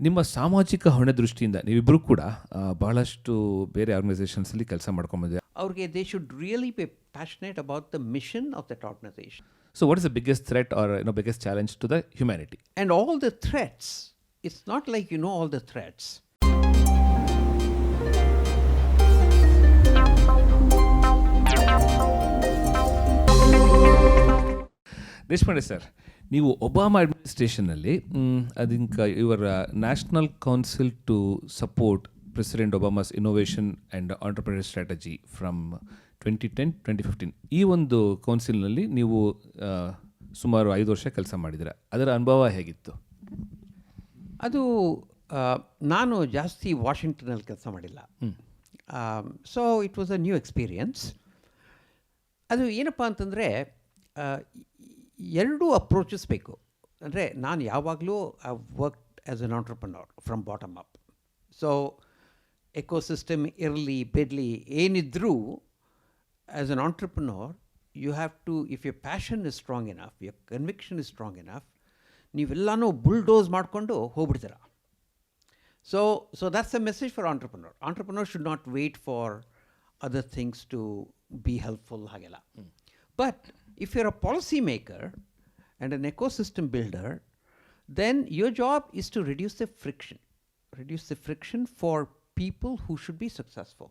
ನಿಮ್ಮ ಸಾಮಾಜಿಕ ಹೊಣೆ ದೃಷ್ಟಿಯಿಂದ ನೀವಿಬ್ಬರು ಕೂಡ ಬಹಳಷ್ಟು ಬೇರೆ ಆರ್ಗನೈಸೇಷನ್ಸಲ್ಲಿ ಕೆಲಸ ಮಾಡ್ಕೊಂಬಂದಿದೆ. ಅವ್ರಿಗೆ they should really be passionate about the mission of that organisation. So what is the biggest threat or biggest challenge to the humanity? And all the threats, it's not like you know all the threats. Deshpande sir, ನೀವು Obama ಅಡ್ಮಿನಿಸ್ಟ್ರೇಷನ್ನಲ್ಲಿ your national council to support President Obama's innovation and entrepreneur strategy from 2010-2015 ಈ ಒಂದು ಕೌನ್ಸಿಲ್ನಲ್ಲಿ ನೀವು ಸುಮಾರು 5 ವರ್ಷ ಕೆಲಸ ಮಾಡಿದ್ದೀರ. ಅದರ ಅನುಭವ ಹೇಗಿತ್ತು? ಅದು ನಾನು ಜಾಸ್ತಿ ವಾಷಿಂಗ್ಟನಲ್ಲಿ ಕೆಲಸ ಮಾಡಿಲ್ಲ. So it was a new experience. ಅದು ಏನಪ್ಪ ಅಂತಂದರೆ ಎರಡೂ ಅಪ್ರೋಚಸ್ ಬೇಕು. ಅಂದರೆ ನಾನು ಯಾವಾಗಲೂ I work as an entrepreneur from bottom up. So ecosystem ಇರಲಿ ಬಿಡಲಿ ಏನಿದ್ರೂ as an entrepreneur you have to, if your passion is strong enough, your conviction is strong enough, ನೀವೆಲ್ಲನೂ ಬುಲ್ಡೋಸ್ ಮಾಡಿಕೊಂಡು ಹೋಗ್ಬಿಡ್ತೀರ. So that's the message for entrepreneur. Entrepreneur should not wait for other things to be helpful ಹಾಗೆಲ್ಲ. But if you're a policy maker and an ecosystem builder, then your job is to reduce the friction for people who should be successful.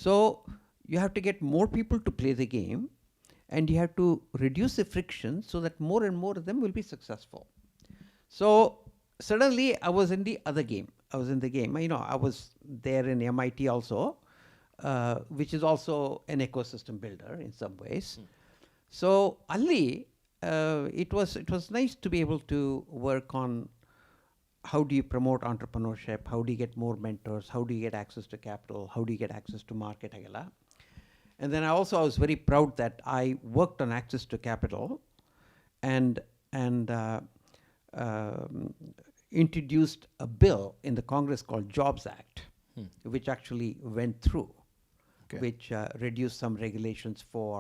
So you have to get more people to play the game, and you have to reduce the friction so that more and more of them will be successful. So suddenly I was in the other game. I was there in MIT also, which is also an ecosystem builder in some ways. So alli it was nice to be able to work on how do you promote entrepreneurship, how do you get more mentors, how do you get access to capital, how do you get access to market agala. And then I was very proud that I worked on access to capital and introduced a bill in the Congress called Jobs Act, which actually went through, which reduced some regulations for,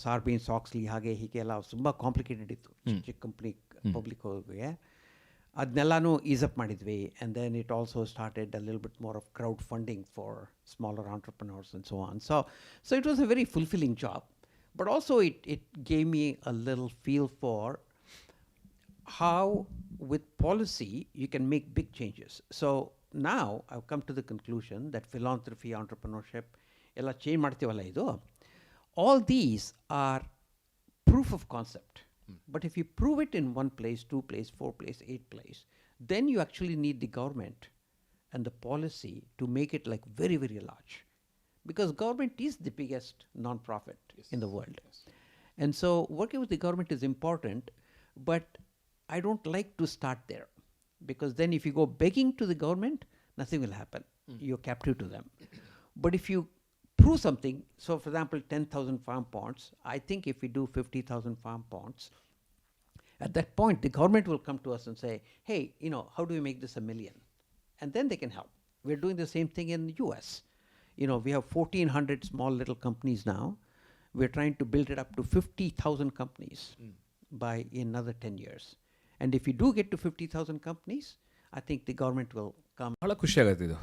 Sarbanes-Oxley, hage ella ತುಂಬಾ complicated ಇತ್ತು ಚಿಕ್ಕ company public ಹೋಗಿ. ಅದನ್ನೆಲ್ಲನೂ ease up ಮಾಡಿದ್ವಿ. And then it also started a ಲಿಲ್ bit more of crowd funding for smaller entrepreneurs and so on. So it was a very fulfilling job, but also it gave me a little feel for how with policy you can make big changes. So now I've come to the conclusion that philanthropy, entrepreneurship, ella change ಮಾಡ್ತೀವಲ್ಲ ಇದು, all these are proof of concept. But if you prove it in 1 place, 2 place, 4 place, 8 place, then you actually need the government and the policy to make it like very, very large. Because government is the biggest non-profit in the world. Yes. And so working with the government is important, but I don't like to start there. Because then if you go begging to the government, nothing will happen. You're captive to them. But if you prove something, so for example 10,000 farm ponds, I think if we do 50,000 farm ponds, at that point the government will come to us and say, hey, how do we make this 1 million? And then they can help. We're doing the same thing in the US. We have 1,400 small little companies now. We're trying to build it up to 50,000 companies by another 10 years. And if you do get to 50,000 companies, I think the government will come. ಭಾಳ ಖುಷಿ ಆಗುತ್ತೆ ಇದು.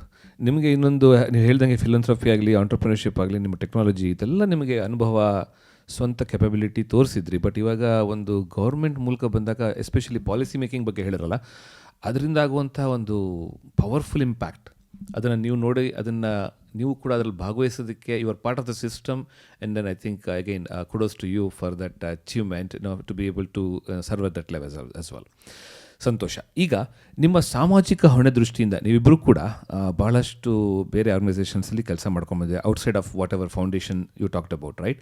ನಿಮಗೆ ಇನ್ನೊಂದು ನೀವು ಹೇಳ್ದಂಗೆ ಫಿಲಂಥ್ರಪಿ ಆಗಲಿ, entrepreneurship ಆಗಲಿ, ನಿಮ್ಮ ಟೆಕ್ನಾಲಜಿ ಇದೆಲ್ಲ ನಿಮಗೆ ಅನುಭವ, ಸ್ವಂತ ಕೆಪಬಿಲಿಟಿ ತೋರಿಸಿದ್ರಿ. ಬಟ್ ಇವಾಗ ಒಂದು ಗೌರ್ಮೆಂಟ್ ಮೂಲಕ ಬಂದಾಗ, ಎಸ್ಪೆಷಲಿ ಪಾಲಿಸಿ ಮೇಕಿಂಗ್ ಬಗ್ಗೆ ಹೇಳಿರಲ್ಲ, ಅದರಿಂದ ಆಗುವಂಥ ಒಂದು ಪವರ್ಫುಲ್ ಇಂಪ್ಯಾಕ್ಟ್, ಅದನ್ನು ನೀವು ನೋಡಿ, ಅದನ್ನು ನೀವು ಕೂಡ ಅದರಲ್ಲಿ ಭಾಗವಹಿಸೋದಕ್ಕೆ you are part of the system. And then I think again kudos to you for that achievement, to be able to serve at that level as well. ಸಂತೋಷ. ಈಗ ನಿಮ್ಮ ಸಾಮಾಜಿಕ ಹೊಣೆ ದೃಷ್ಟಿಯಿಂದ ನೀವಿಬ್ಬರು ಕೂಡ ಭಾಳಷ್ಟು ಬೇರೆ ಆರ್ಗನೈಸೇಷನ್ಸಲ್ಲಿ ಕೆಲಸ ಮಾಡ್ಕೊಂಬಂದಿದೆ, outside of whatever foundation you talked about, right?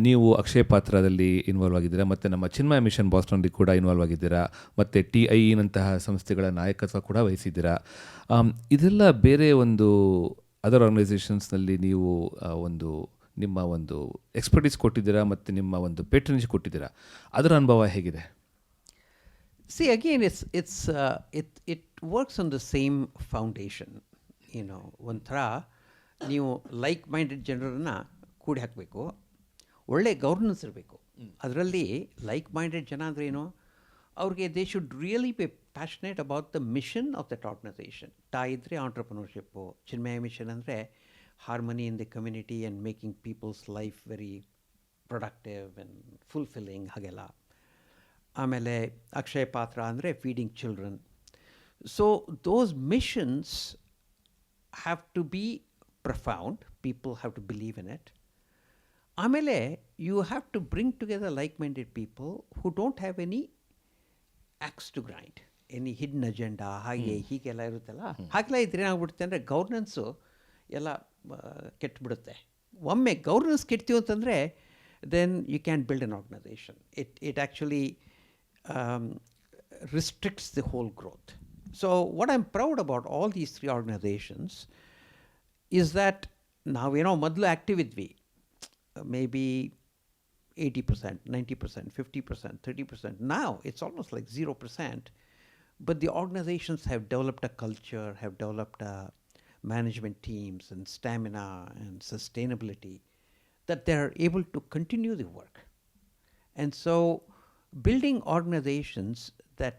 ನೀವು ಅಕ್ಷಯ ಪಾತ್ರದಲ್ಲಿ ಇನ್ವಾಲ್ವ್ ಆಗಿದ್ದೀರಾ, ಮತ್ತು ನಮ್ಮ ಚಿನ್ಮಯ ಮಿಷನ್ ಬಾಸ್ಟನ್ನಲ್ಲಿ ಕೂಡ ಇನ್ವಾಲ್ವ್ ಆಗಿದ್ದೀರಾ, ಮತ್ತು TIE-ನಂತಹ ಸಂಸ್ಥೆಗಳ ನಾಯಕತ್ವ ಕೂಡ ವಹಿಸಿದ್ದೀರಾ. ಇದೆಲ್ಲ ಬೇರೆ ಒಂದು ಅದರ್ ಆರ್ಗನೈಸೇಷನ್ಸ್ನಲ್ಲಿ ನೀವು ನಿಮ್ಮ ಒಂದು ಎಕ್ಸ್ಪರ್ಟೀಸ್ ಕೊಟ್ಟಿದ್ದೀರಾ, ಮತ್ತು ನಿಮ್ಮ ಒಂದು ಪೇಟ್ರನೇಜ್ ಕೊಟ್ಟಿದ್ದೀರಾ. ಅದರ ಅನುಭವ ಹೇಗಿದೆ? See, again, it works on the same foundation. ಒಂಥರ ನೀವು ಲೈಕ್ ಮೈಂಡೆಡ್ ಜನರನ್ನು ಕೂಡಿ ಹಾಕಬೇಕು, ಒಳ್ಳೆ ಗವರ್ನೆನ್ಸ್ ಇರಬೇಕು. ಅದರಲ್ಲಿ ಲೈಕ್ ಮೈಂಡೆಡ್ ಜನ ಅಂದರೆ ಏನು, ಅವ್ರಿಗೆ they should really be passionate about the mission of that organization. ಇದ್ದರೆ ಆಂಟ್ರಪ್ರನರ್ಶಿಪ್ಪು, ಚಿನ್ಮಯ ಮಿಷನ್ ಅಂದರೆ harmony in the community and making people's life very productive and fulfilling ಹಾಗೆಲ್ಲ. ಆಮೇಲೆ ಅಕ್ಷಯ ಪಾತ್ರ ಅಂದರೆ feeding children. So those missions have to be profound, people have to believe in it. ಆಮೇಲೆ you have to bring together like minded people who don't have any axe to grind, any ಹಿಡ್ನ್ agenda ಹಾಗೆ ಹೀಗೆಲ್ಲ ಇರುತ್ತಲ್ಲ. ಹಾಗೆಲ್ಲ ಇದ್ರೆ ಏನಾಗ್ಬಿಡುತ್ತೆ ಅಂದರೆ ಗೌರ್ನೆನ್ಸು ಎಲ್ಲ ಕೆಟ್ಟುಬಿಡುತ್ತೆ. ಒಮ್ಮೆ governance ಕೆಡ್ತೀವಿ ಅಂತಂದರೆ then you can't build an organization. It actually restricts the whole growth. So what I'm proud about all these three organizations is that now, madlu active idvi, maybe 80%, 90%, 50%, 30%. Now it's almost like 0%. But the organizations have developed a culture, have developed management teams and stamina and sustainability, that they are able to continue the work. And so building organizations that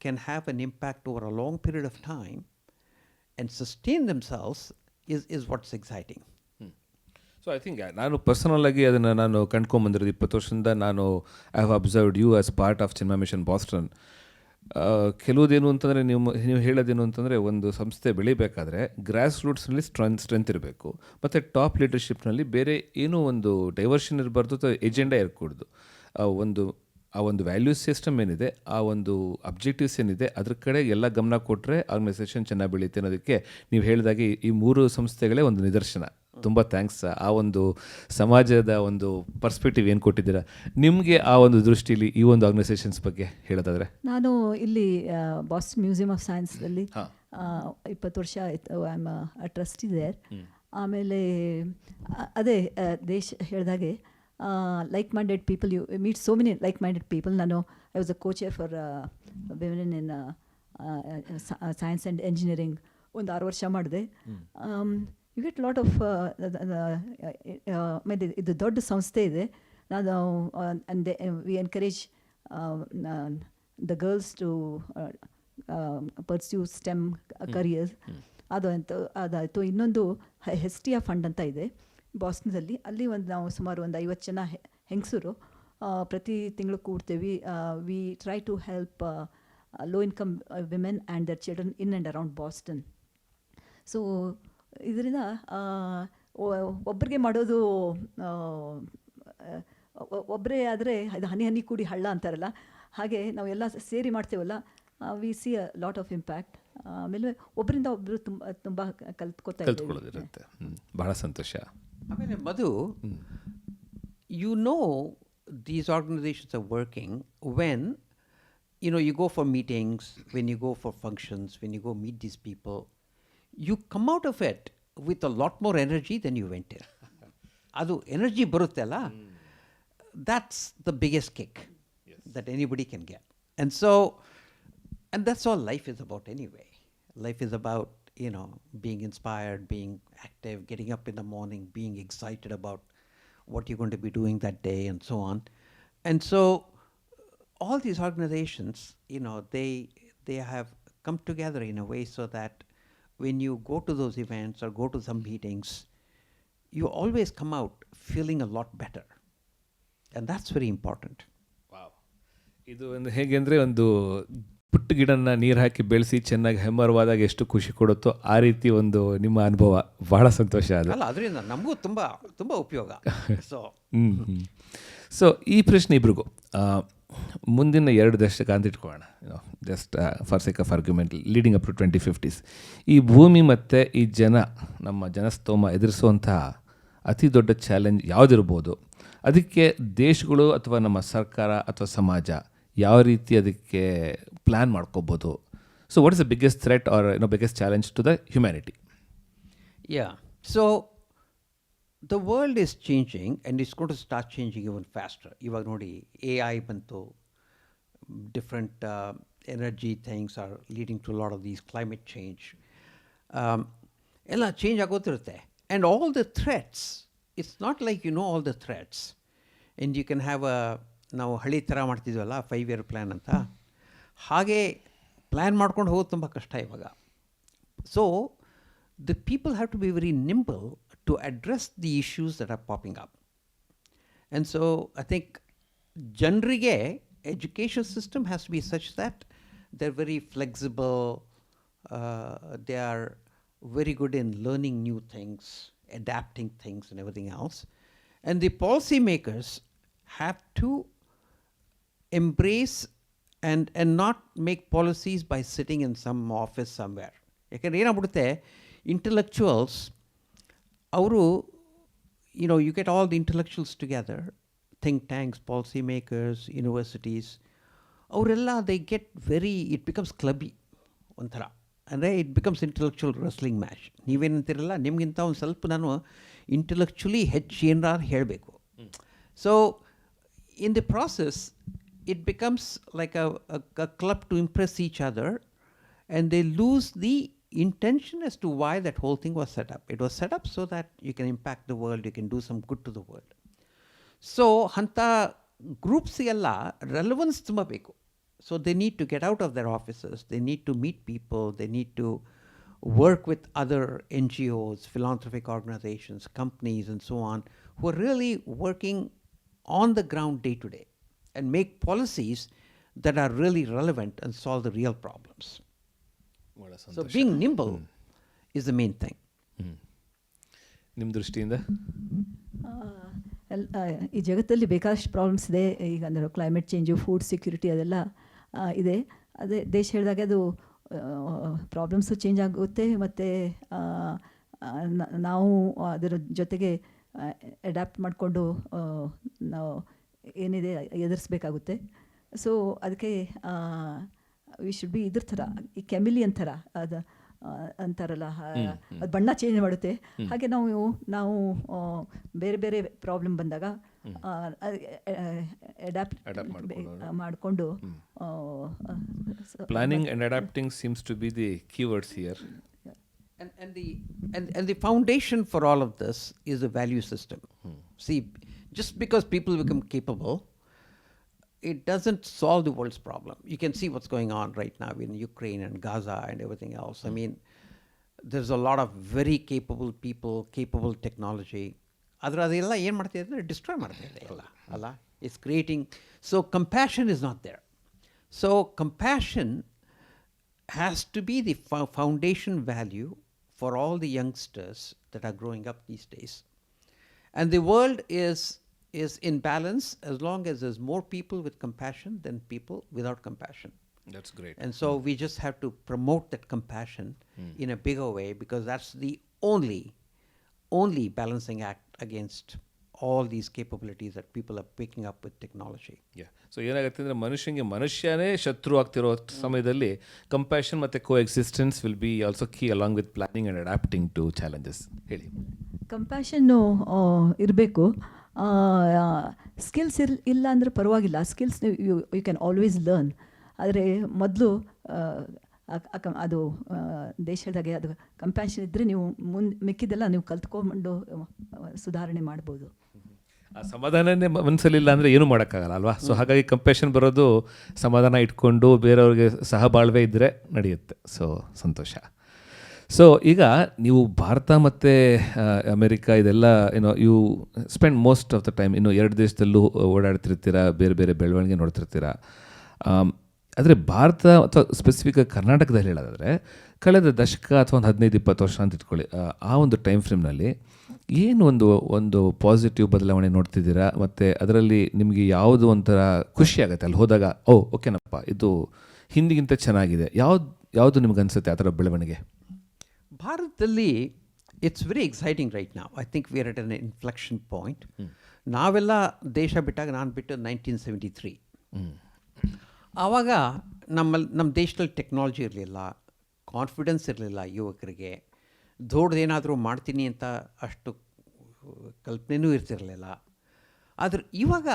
can have an impact over a long period of time and sustain themselves is what's exciting. So I think ನಾನು personal ಆಗಿ ಅದನ್ನು ನಾನು ಕಂಡ್ಕೊಂಬಂದಿರೋದು 20 ವರ್ಷದಿಂದ. ನಾನು I have observed you as part of Chinmaya mission Boston. ಕೆಲವುದೇನು ಅಂತಂದರೆ ನೀವು ಹೇಳೋದೇನು ಅಂತಂದರೆ, ಒಂದು ಸಂಸ್ಥೆ ಬೆಳಿಬೇಕಾದ್ರೆ ಗ್ರಾಸ್ ರೂಟ್ಸ್ನಲ್ಲಿ ಸ್ಟ್ರೆಂತ್ ಇರಬೇಕು, ಮತ್ತು ಟಾಪ್ ಲೀಡರ್ಶಿಪ್ನಲ್ಲಿ ಬೇರೆ ಏನೋ ಒಂದು ಡೈವರ್ಷನ್ ಇರಬಾರ್ದು, ಎಜೆಂಡಾ ಇರಕೂಡ್ದು. ಆ ಒಂದು ವ್ಯಾಲ್ಯೂಸ್ ಸಿಸ್ಟಮ್ ಏನಿದೆ, ಆ ಒಂದು ಅಬ್ಜೆಕ್ಟಿವ್ಸ್ ಏನಿದೆ, ಅದ್ರ ಕಡೆ ಎಲ್ಲ ಗಮನ ಕೊಟ್ಟರೆ ಆರ್ಗನೈಸೇಷನ್ ಚೆನ್ನಾಗಿ ಬೆಳೆಯುತ್ತೆ ಅನ್ನೋದಕ್ಕೆ ನೀವು ಹೇಳಿದಾಗೆ ಈ 3 ಸಂಸ್ಥೆಗಳೇ ಒಂದು ನಿದರ್ಶನ. ತುಂಬ ಥ್ಯಾಂಕ್ಸ್. ಆ ಒಂದು ಸಮಾಜದ ಒಂದು ಪರ್ಸ್ಪೆಕ್ಟಿವ್ ಏನು ಕೊಟ್ಟಿದ್ದೀರಾ. ನಿಮಗೆ ಆ ಒಂದು ದೃಷ್ಟಿಯಲ್ಲಿ ಈ ಒಂದು ಆರ್ಗನೈಸೇಷನ್ಸ್ ಬಗ್ಗೆ ಹೇಳೋದಾದರೆ? ನಾನು ಇಲ್ಲಿ ಬಾಸ್ಟನ್ ಮ್ಯೂಸಿಯಂ ಆಫ್ ಸೈನ್ಸ್ನಲ್ಲಿ 20 ವರ್ಷ ಆಯಿತು. I am a trustee there. ಆಮೇಲೆ ಅದೇ ದೇಶ್ ಹೇಳಿದಾಗೆ like-minded people, you meet so many like-minded people. I was a co-chair for women in science and engineering. ಒಂದು 6 ವರ್ಷ ಮಾಡಿದೆ. ಯು ಗೆಟ್ ಲಾಟ್ ಆಫ್ ಇದು ದೊಡ್ಡ ಸಂಸ್ಥೆ ಇದೆ. ನಾನು and we encourage the girls to pursue STEM careers. ಅದಾಯಿತು. ಇನ್ನೊಂದು ಹೆಸ್ಟಿಯಾ ಫಂಡ್ ಅಂತ ಇದೆ ಬಾಸ್ಟನ್ದಲ್ಲಿ. ಅಲ್ಲಿ ನಾವು ಸುಮಾರು 50 ಜನ ಹೆಂಗಸರು ಪ್ರತಿ ತಿಂಗಳು ಕೂಡ್ತೇವೆ. We try to help low income women and their children in and around Boston. So ಇದರಿಂದ ಒಬ್ಬರಿಗೆ ಮಾಡೋದು ಒಬ್ಬರೇ ಆದರೆ ಅದು ಹನಿ ಹನಿ ಕೂಡಿ ಹಳ್ಳ ಅಂತಾರಲ್ಲ, ಹಾಗೆ ನಾವೆಲ್ಲ ಸೇರಿ ಮಾಡ್ತೇವಲ್ಲ, we see a lot of impact. ಆಮೇಲೆ ಒಬ್ಬರಿಂದ ಒಬ್ಬರು ತುಂಬ ಕಲ್ತ್ಕೊಳ್ಳೋದಿರುತ್ತೆ. ಬಹಳ ಸಂತೋಷ. ಆಮೇಲೆ ಮಧು, these organizations are working when you go for meetings, when you go for functions, when you go meet these people, you come out of it with a lot more energy than you went in. Adu energy barutte alla, that's the biggest kick that anybody can get. And that's all life is about anyway. Life is about being inspired, being active, getting up in the morning, being excited about what you're going to be doing that day, and so on. And so all these organizations, they have come together in a way so that when you go to those events or go to some meetings, you always come out feeling a lot better. And that's very important. Wow. ಇದು ಒಂದು ಹೇಗೆ ಅಂದರೆ, ಒಂದು ಪುಟ್ಟ ಗಿಡನ ನೀರು ಹಾಕಿ ಬೆಳೆಸಿ ಚೆನ್ನಾಗಿ ಹೆಮ್ಮರವಾದಾಗ ಎಷ್ಟು ಖುಷಿ ಕೊಡುತ್ತೋ ಆ ರೀತಿ ಒಂದು ನಿಮ್ಮ ಅನುಭವ. ಬಹಳ ಸಂತೋಷ. ಅದರಿಂದ ನಮಗೂ ತುಂಬ ತುಂಬ ಉಪಯೋಗ. ಸೊ ಈ ಪ್ರಶ್ನೆ ಇಬ್ರಿಗೂ, ಮುಂದಿನ 2 ದಶಕ ಅಂತ ಇಟ್ಕೊಳ್ಳೋಣ, just for sake of argument, leading up to 2050s, ಈ ಭೂಮಿ ಮತ್ತು ಈ ನಮ್ಮ ಜನಸ್ತೋಮ ಎದುರಿಸುವಂತಹ ಅತಿ ದೊಡ್ಡ ಚಾಲೆಂಜ್ ಯಾವುದಿರ್ಬೋದು, ಅದಕ್ಕೆ ದೇಶಗಳು ಅಥವಾ ನಮ್ಮ ಸರ್ಕಾರ ಅಥವಾ ಸಮಾಜ ಯಾವ ರೀತಿ ಅದಕ್ಕೆ ಪ್ಲ್ಯಾನ್ ಮಾಡ್ಕೋಬೋದು? So what is the biggest threat or biggest challenge to the humanity? So the world is changing, and it's going to start changing even faster. ಇವಾಗ ನೋಡಿ, AI ಬಂತು, different energy things are leading to a lot of these climate change. ಎಲ್ಲ change ಆಗೋತಿರುತ್ತೆ. And all the threats, it's not like all the threats, and you can have ನಾವು ಹಳಿ ಥರ ಮಾಡ್ತಿದ್ವಲ್ಲ 5-year plan ಅಂತ, ಹಾಗೆ plan ಮಾಡ್ಕೊಂಡು ಹೋಗೋದು ತುಂಬ ಕಷ್ಟ ಇವಾಗ. So the people have to be very nimble to address the issues that are popping up. And so I think ಜನರಿಗೆ education system has to be such that they're very flexible, they are very good in learning new things, adapting things and everything else. And the policy makers have to embrace and not make policies by sitting in some office somewhere. ಯಾಕಂದ್ರೆ ಏನಾಗ್ಬಿಡುತ್ತೆ, intellectuals, ಅವರು, you get all the intellectuals together, think tanks, policy makers, universities, ಅವರೆಲ್ಲ it becomes clubby ಒಂಥರ. ಅಂದರೆ it becomes intellectual wrestling match. ನೀವೇನಂತಿರಲ್ಲ, ನಿಮಗಿಂತ ಒಂದು ಸ್ವಲ್ಪ ನಾನು intellectually ಹೆಚ್ಚು ಏನಾರು ಹೇಳಬೇಕು. So in the process, it becomes like a club to impress each other, and they lose the intention as to why that whole thing was set up. It was set up so that you can impact the world, you can do some good to the world. So anta groups ಎಲ್ಲ relevance ತುಂಬ ಬೇಕು. So they need to get out of their offices, they need to meet people, they need to work with other NGOs, philanthropic organizations, companies and so on, who are really working on the ground day to day and make policies that are really relevant and solve the real problems. So being nimble is the main thing. ನಿಮ್ಮ ದೃಷ್ಟಿಯಿಂದ ಈ ಜಗತ್ತಲ್ಲಿ ಬೇಕಾದಷ್ಟು problems ಇದೆ. ಈಗ ಅಂದರೆ climate change, food security ಅದೆಲ್ಲ ಇದೆ. ಅದೇ ದೇಶ ಹೇಳಿದಾಗೆ ಅದು ಪ್ರಾಬ್ಲಮ್ಸು ಚೇಂಜ್ ಆಗುತ್ತೆ, ಮತ್ತು ನಾವು ಅದರ ಜೊತೆಗೆ ಅಡ್ಯಾಪ್ಟ್ ಮಾಡಿಕೊಂಡು ನಾವು ಏನಿದೆ ಎದುರಿಸ್ಬೇಕಾಗುತ್ತೆ. ಸೊ ಅದಕ್ಕೆ ವಿ ಶುಡ್ ಬಿ ಇದ್ರ ಥರ, ಈ ಕೆಮಿಲಿಯನ್ ಥರ ಅದು ಅಂತಾರಲ್ಲ, ಅದು ಬಣ್ಣ ಚೇಂಜ್ ಮಾಡುತ್ತೆ. ಹಾಗೆ ನಾವು ಬೇರೆ ಬೇರೆ ಪ್ರಾಬ್ಲಮ್ ಬಂದಾಗ ಅಡ್ಯಾಪ್ಟ್ ಮಾಡಿಕೊಂಡು planning and adapting seems to be the keywords here. And the foundation for all of this is the value system. See, just because people become capable, it doesn't solve the world's problem. You can see what's going on right now in Ukraine and Gaza and everything else. I mean, there's a lot of very capable people, capable technology. ಅದೆಲ್ಲ ಏನು ಮಾಡ್ತಿದೆ ಅಂದರೆ destroy ಮಾಡ್ತಿದೆ ಎಲ್ಲ ಅಲ್ಲ. It's creating. So compassion is not there. So compassion has to be the foundation value for all the youngsters that are growing up these days. And the world is in balance as long as there's more people with compassion than people without compassion. That's great. And so we just have to promote that compassion in a bigger way, because that's the only balancing act against all these capabilities that people are picking up with technology. Yeah. So ಏನಾಗುತ್ತೆ ಅಂದರೆ ಮನುಷ್ಯನೇ ಶತ್ರು ಆಗ್ತಿರೋ ಸಮಯದಲ್ಲಿ compassion ಮತ್ತು coexistence will be also key along with planning and adapting to challenges. ಹೇಳಿ. ಕಂಪ್ಯಾಷನ್ನು ಇರಬೇಕು. ಸ್ಕಿಲ್ಸ್ ಇಲ್ಲ ಅಂದರೆ ಪರವಾಗಿಲ್ಲ, skills you can always learn. ಆದರೆ ಮೊದಲು ಅದು ದೇಶದಾಗೆ ಅದು ಕಂಪ್ಯಾಷನ್ ಇದ್ದರೆ ನೀವು ಮಿಕ್ಕಿದೆಲ್ಲ ನೀವು ಕಲ್ತ್ಕೊಂಡು ಸುಧಾರಣೆ ಮಾಡ್ಬೋದು. ಆ ಸಮಾಧಾನನೇ ಮನಸ್ಸಲ್ಲಿಲ್ಲ ಅಂದರೆ ಏನೂ ಮಾಡೋಕ್ಕಾಗಲ್ಲ ಅಲ್ವಾ. ಸೊ ಹಾಗಾಗಿ ಕಂಪ್ಯಾಷನ್ ಬರೋದು ಸಮಾಧಾನ ಇಟ್ಕೊಂಡು ಬೇರೆಯವ್ರಿಗೆ ಸಹಬಾಳ್ವೆ ಇದ್ದರೆ ನಡೆಯುತ್ತೆ. ಸೊ ಸಂತೋಷ. ಸೊ ಈಗ ನೀವು ಭಾರತ ಮತ್ತು ಅಮೆರಿಕ ಇದೆಲ್ಲ you spend most of the time ಎರಡು ದೇಶದಲ್ಲೂ ಓಡಾಡ್ತಿರ್ತೀರ, ಬೇರೆ ಬೇರೆ ಬೆಳವಣಿಗೆ ನೋಡ್ತಿರ್ತೀರ. ಆದರೆ ಭಾರತ ಅಥವಾ ಸ್ಪೆಸಿಫಿಕಾಗಿ ಕರ್ನಾಟಕದಲ್ಲಿ ಹೇಳೋದಾದರೆ ಕಳೆದ ದಶಕ ಅಥವಾ ಒಂದು 15-20 ವರ್ಷ ಅಂತ ಇಟ್ಕೊಳ್ಳಿ, ಆ ಒಂದು ಟೈಮ್ ಫ್ರೇಮ್ನಲ್ಲಿ ಏನು ಒಂದು ಪಾಸಿಟಿವ್ ಬದಲಾವಣೆ ನೋಡ್ತಿದ್ದೀರಾ? ಮತ್ತು ಅದರಲ್ಲಿ ನಿಮಗೆ ಯಾವುದು ಒಂಥರ ಖುಷಿ ಆಗುತ್ತೆ ಅಲ್ಲಿ ಹೋದಾಗ, ಓಕೆನಪ್ಪ ಇದು ಹಿಂದಿಗಿಂತ ಚೆನ್ನಾಗಿದೆ, ಯಾವುದು ನಿಮ್ಗೆ ಅನಿಸುತ್ತೆ ಆ ಥರ ಬೆಳವಣಿಗೆ? ಭಾರತದಲ್ಲಿ ಇಟ್ಸ್ ವೆರಿ ಎಕ್ಸೈಟಿಂಗ್ ರೈಟ್ ನಾವ್. I think we are at an inflection point. ನಾವೆಲ್ಲ ದೇಶ ಬಿಟ್ಟಾಗ ನಾನು ಬಿಟ್ಟು 1973. ಆವಾಗ ನಮ್ಮ ದೇಶದಲ್ಲಿ ಟೆಕ್ನಾಲಜಿ ಇರಲಿಲ್ಲ, ಕಾನ್ಫಿಡೆನ್ಸ್ ಇರಲಿಲ್ಲ ಯುವಕರಿಗೆ. ದೊಡ್ಡದೇನಾದರೂ ಮಾಡ್ತೀನಿ ಅಂತ ಅಷ್ಟು ಕಲ್ಪನೆಯೂ ಇರ್ತಿರಲಿಲ್ಲ. ಆದರೆ ಇವಾಗ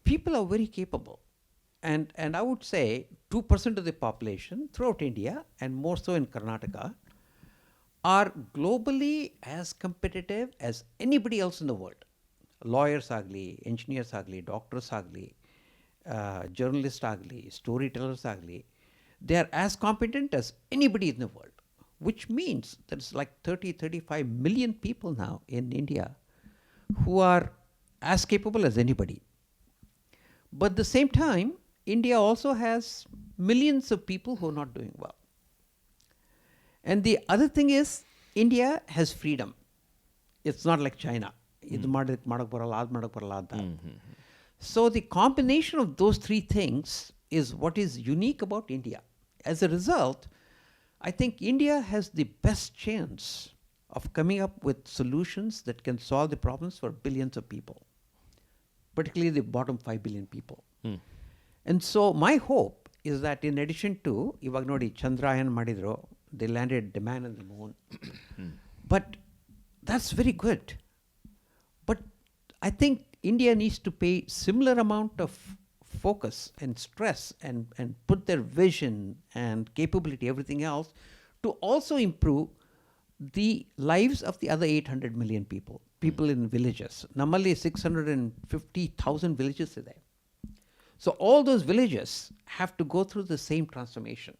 people are very capable. And I would say 2% of the population throughout India, and more so in Karnataka, are globally as competitive as anybody else in the world. Lawyers ಆಗಲಿ, engineers ಆಗಲಿ, doctors ಆಗಲಿ, journalists agli, storytellers agli, they are as competent as anybody in the world, which means there's like 35 million people now in India who are as capable as anybody. But at the same time, India also has millions of people who are not doing well. And the other thing is, India has freedom. It's not like China. ಇದು ಮಾಡಕ್ಕೆ ಬರಲ್ಲ, ಅದು ಮಾಡಕ್ಕೆ ಬರಲ್ಲ ಅಂತ. So the combination of those three things is what is unique about India. As a result, I think India has the best chance of coming up with solutions that can solve the problems for billions of people, particularly the bottom 5 billion people. And so my hope is that in addition to, ಇವಾಗ ನೋಡಿ ಚಂದ್ರಯಾನ್ ಮಾಡಿದ್ರು, they landed the man on the moon. But that's very good. But I think India needs to pay similar amount of focus and stress and put their vision and capability, everything else, to also improve the lives of the other 800 million people in villages. Nammalli 650,000 villages are there. So all those villages have to go through the same transformation.